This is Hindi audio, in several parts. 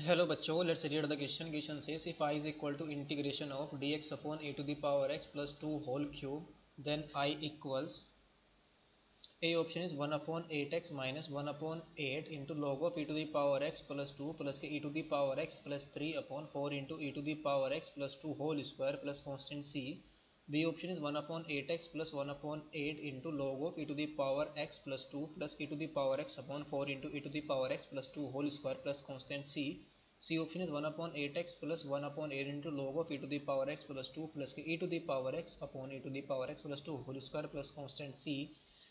Hello बच्चों, let's read the question. Question says if I is equal to integration of dx upon a to the power x plus 2 whole cube, then I equals A option is 1 upon 8x minus 1 upon 8 into log of e to the power x plus 2 plus e to the power x plus 3 upon 4 into e to the power x plus 2 whole square plus constant c. B option is 1 upon 8x plus 1 upon 8 into log of e to the power x plus 2 plus e to the power x upon 4 into e to the power x plus 2 whole square plus constant c. C option is 1 upon 8x plus 1 upon 8 into log of e to the power x plus 2 plus e to the power x upon e to the power x plus 2 whole square plus constant c.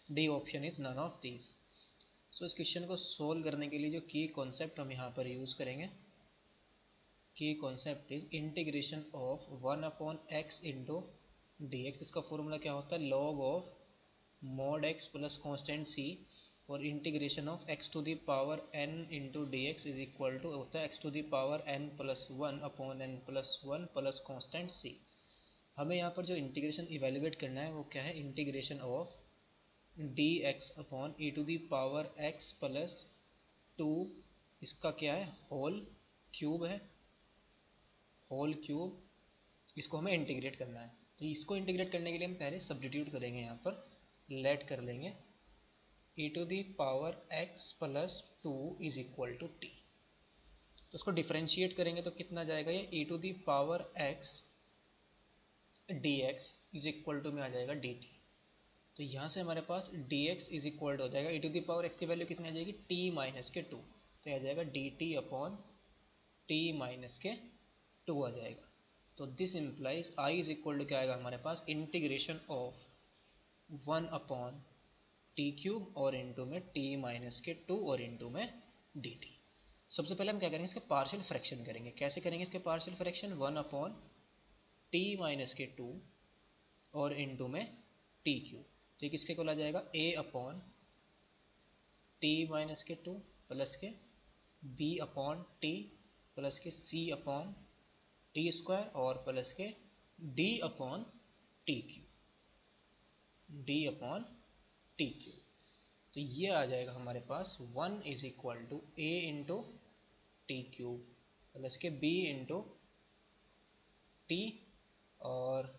D option is none of these. So इस क्वेश्चन को सोल्व करने के लिए जो की कॉन्सेप्ट हम यहाँ पर यूज़ करेंगे, की concept is integration of 1 upon x into d x. इसका फॉर्मूला क्या होता है, log of mod x plus constant c, और integration of x to the power n into d x is equal to होता है x to the power n plus 1 upon n plus 1 plus constant c. हमें यहाँ पर जो इंटीग्रेशन इवेल्युएट करना है वो क्या है, integration of D X upon E to the power x plus 2, इसका क्या है, होल क्यूब है, होल क्यूब। इसको हमें इंटीग्रेट करना है। तो इसको इंटीग्रेट करने के लिए हम पहले सब्स्टिट्यूट करेंगे, यहाँ पर लेट कर लेंगे e to the power x plus 2 is equal to t. तो इसको डिफ्रेंशिएट करेंगे तो कितना जाएगा, ये e to the power x d x is equal to में आ जाएगा डी टी। तो यहाँ से हमारे पास dx इज इक्वल हो जाएगा, ई टू दी पावर एक्स की वैल्यू कितनी आ जाएगी, t माइनस के 2, तो आ जाएगा dt अपॉन t माइनस के 2 आ जाएगा। तो this implies i is equal to क्या आएगा हमारे पास, integration of 1 upon t cube और इंटू में t माइनस के 2 और इंटू में dt। सबसे पहले हम क्या करेंगे, इसके पार्शियल फ्रैक्शन करेंगे। कैसे करेंगे इसके partial fraction, 1 upon t minus के 2 और इंटू में t क्यूब। तो ये किसके को आ जाएगा, a अपॉन टी माइनस के 2 प्लस के b अपॉन टी प्लस के c अपॉन टी स्क्वायर और प्लस के d upon t cube, d upon t cube. तो ये आ जाएगा हमारे पास 1 is equal to a into t cube plus के b इंटू टी और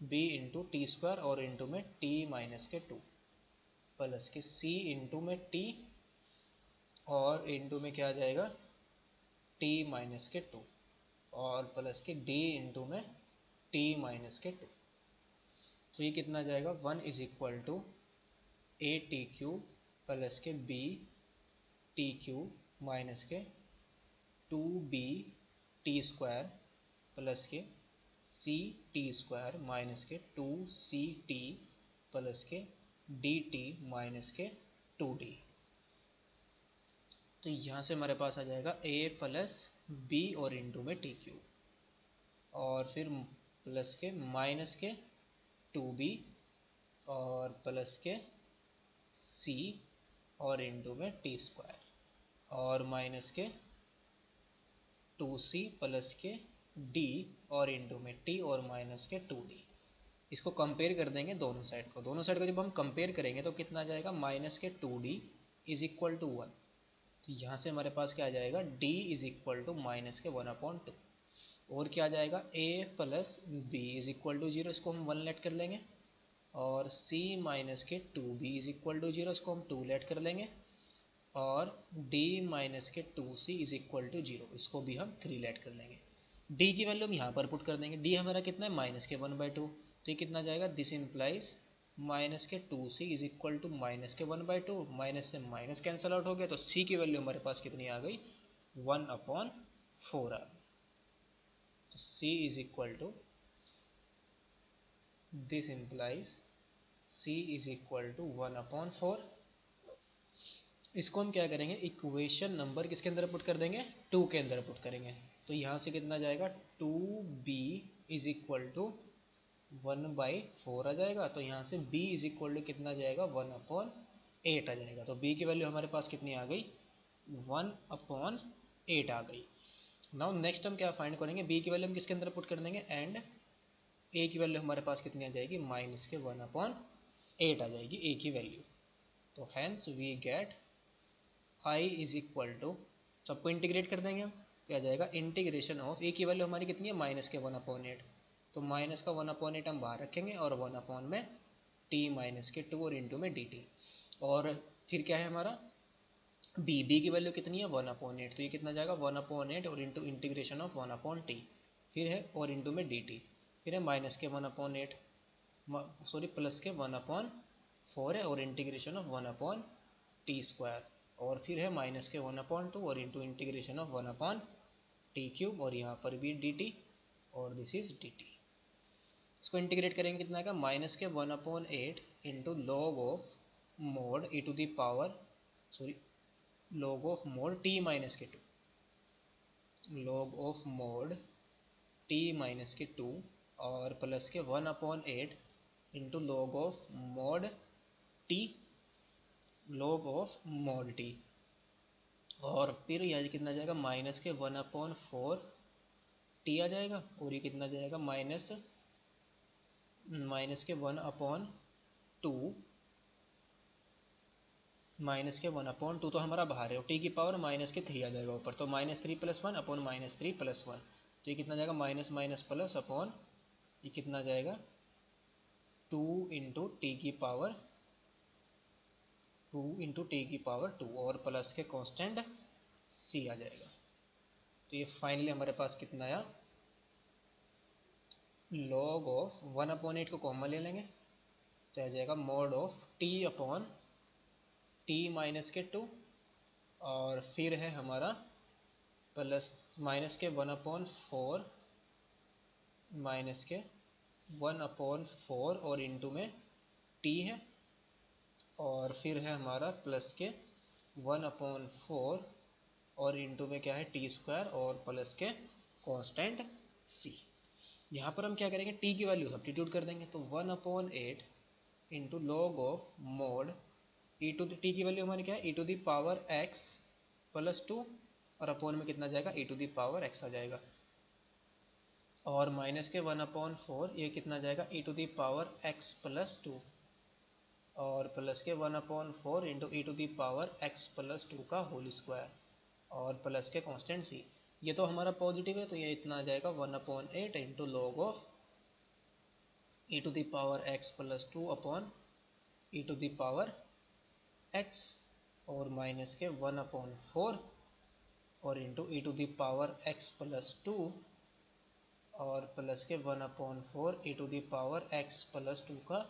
b इंटू टी स्क्वायर और इंटू में t माइनस के 2 प्लस के c इंटू में t और इंटू में क्या आ जाएगा t माइनस के 2 और प्लस के d इंटू में t माइनस के 2। तो ये कितना आ जाएगा, 1 is equal to a t cube plus के b टी क्यूब माइनस के 2b टी स्क्वायर प्लस के सी टी स्क्वायर माइनस के 2ct प्लस के डी टी माइनस के 2d। तो यहाँ से हमारे पास आ जाएगा a प्लस बी और इंटू में टी क्यूब और फिर प्लस के माइनस के 2b और प्लस के c और इंटू में टी स्क्वायर और माइनस के 2c प्लस के d और इंटू में t और माइनस के 2d। इसको कंपेयर कर देंगे दोनों साइड को। दोनों साइड को जब हम कंपेयर करेंगे तो कितना आ जाएगा, माइनस के 2d इज इक्वल टू 1। तो यहाँ से हमारे पास क्या आ जाएगा, d is equal to minus के 1 अपॉन 2 और क्या आ जाएगा a plus b is equal to 0, इसको हम 1 लेट कर लेंगे और c माइनस के 2b इज इक्वल टू 0, इसको हम 2 लेट कर लेंगे और d माइनस के 2c इज इक्वल टू 0, इसको भी हम 3 लेट कर लेंगे। d की वैल्यू हम यहाँ पर पुट कर देंगे, d हमारा कितना है, माइनस के 1/2। तो ये कितना जाएगा, दिस इम्प्लाइज माइनस के 2c is equal to minus के 1/2, माइनस से माइनस कैंसल आउट हो गया। तो c की वैल्यू हमारे पास कितनी आ गई, 1/4 आ गई। तो c is equal to, this implies c is equal to 1/4। इसको हम क्या करेंगे, इक्वेशन नंबर किसके अंदर पुट कर देंगे, 2 के अंदर पुट करेंगे। तो यहाँ से कितना जाएगा, 2b इज इक्वल टू 1/4 आ जाएगा। तो यहाँ से b इज इक्वल टू कितना जाएगा, 1/8 आ जाएगा। तो b की वैल्यू हमारे पास कितनी आ गई, 1/8 आ गई। नाउ नेक्स्ट हम क्या फाइंड करेंगे, b की वैल्यू हम किसके अंदर पुट कर देंगे एंड a की वैल्यू हमारे पास कितनी आ जाएगी, माइनस के 1/8 आ जाएगी a की वैल्यू। तो hence we get i is equal to, सबको इंटीग्रेट कर देंगे हम, तो आ जाएगा इंटीग्रेशन ऑफ, ए की वैल्यू हमारी कितनी है माइनस के 1/8, तो माइनस का 1/8 हम बाहर रखेंगे और 1 में टी माइनस के 2 और इंटू में डी टी। और फिर क्या है हमारा बी की वैल्यू कितनी है 1/8, तो ये कितना जाएगा 1/8 और इंटू इंटीग्रेशन ऑफ 1/t, फिर है और इंटू में डी टी, फिर है माइनस के 1/8 सॉरी प्लस के 1/4 है और इंटीग्रेशन ऑफ 1/t², और फिर है माइनस के 1/2 और इंटू इंटीग्रेशन ऑफ 1/t³ और यहाँ पर भी dt और दिस इज dt। इसको इंटीग्रेट करेंगे कितना आएगा माइनस के 1/8 into log of mod e to the power sorry log of mod t minus के 2, log of mod t minus के 2 और प्लस के 1/8 into log of mod t, log of mod t, और फिर यह कितना जाएगा माइनस के 1/4 t आ जाएगा, और ये कितना जाएगा माइनस के 1/2 माइनस के 1/2 तो हमारा बाहर है, टी की पावर माइनस के 3 आ जाएगा ऊपर, तो -3 + 1 अपॉन -3 + 1, तो ये कितना जाएगा माइनस माइनस प्लस अपॉन ये कितना जाएगा 2 इंटू टी की पावर 2 और प्लस के कांस्टेंट c आ जाएगा। तो ये फाइनली हमारे पास कितना आया log ऑफ 1/8 को कॉमन ले लेंगे तो आ जाएगा mode of t upon t minus के 2 और फिर है हमारा प्लस माइनस के 1/4 माइनस के 1/4 और इंटू में t है, और फिर है हमारा प्लस के 1/4 और इंटू में क्या है t² और प्लस के कांस्टेंट c। यहाँ पर हम क्या करेंगे t की वैल्यू सब्स्टिट्यूट कर देंगे, तो 1/8 into log of mod e to t की वैल्यू हमारी क्या है e to the power x plus 2 और अपॉन में कितना जाएगा e to the power x आ जाएगा, और माइनस के 1/4 ये कितना जाएगा e to the power x plus 2 और प्लस के 1/4 into e to the power x plus 2 का होल स्क्वायर और प्लस के कांस्टेंट c। ये तो हमारा पॉजिटिव है तो ये इतना आ जाएगा 1/8 into log of e to the power x plus 2 upon e to the power x और माइनस के 1/4 और into e to the power x plus 2 और प्लस के 1/4 e to the power x plus 2 का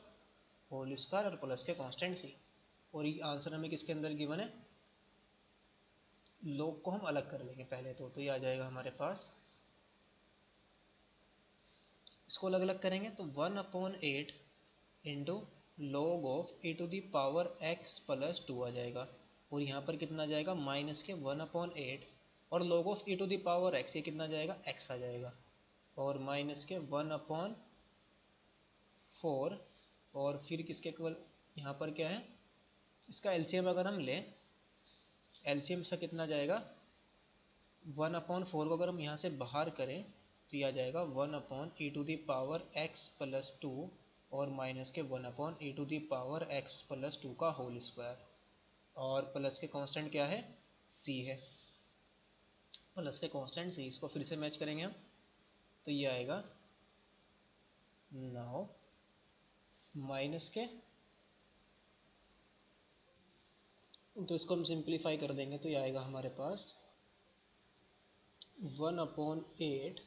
होल स्क्वायर और प्लस के कांस्टेंट c। और ये आंसर हमें किसके अंदर गिवन है, लॉग को हम अलग कर लेंगे पहले तो ये आ जाएगा हमारे पास, इसको अलग अलग करेंगे तो 1/8 into log of e to the power x plus 2 आ जाएगा, और यहाँ पर कितना आ जाएगा माइनस के 1/8 और log of e to the power x ये कितना जाएगा x आ जाएगा, और माइनस के 1/4 और फिर किसके इक्वल यहाँ पर क्या है इसका एलसीएम अगर हम लें, एलसीएम से कितना जाएगा 1/4 को अगर हम यहाँ से बाहर करें तो यह आ जाएगा 1/e to the power x plus 2 और माइनस के 1/e to the power x plus 2 का होल स्क्वायर, और प्लस के कांस्टेंट क्या है c है, प्लस के कांस्टेंट c, इसको फिर से मैच करेंगे हम तो ये आएगा नाउ माइनस के, तो इसको हम सिंप्लीफाई कर देंगे तो ये आएगा हमारे पास 1/8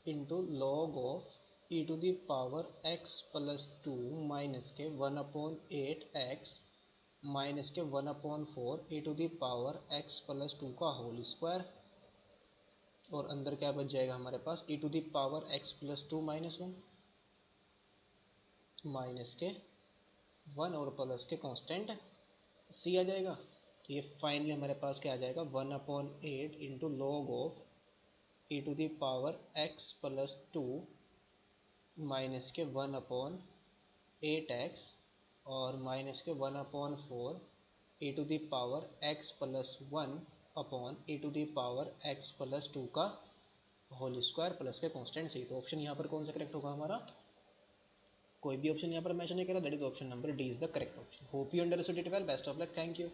into log of e to the power x plus 2 minus के 1/8x माइनस के 1/4 e to the power x plus 2 का होल स्क्वायर, और अंदर क्या बच जाएगा हमारे पास e to the power x plus 2 minus 1 minus के 1 और प्लस के कांस्टेंट c आ जाएगा। तो ये फाइनली हमारे पास क्या आ जाएगा 1/8 into log of e to the power x plus 2 minus के 1/8x और माइनस के 1/4 e to the power x plus 1 upon e to the power x plus 2 का होल स्क्वायर प्लस के कांस्टेंट c। तो ऑप्शन यहाँ पर कौन सा करेक्ट होगा हमारा, कोई भी ऑप्शन यहाँ पर मैच नहीं करा, that is option number D is the correct option. Hope you understood it well, best of luck, thank you.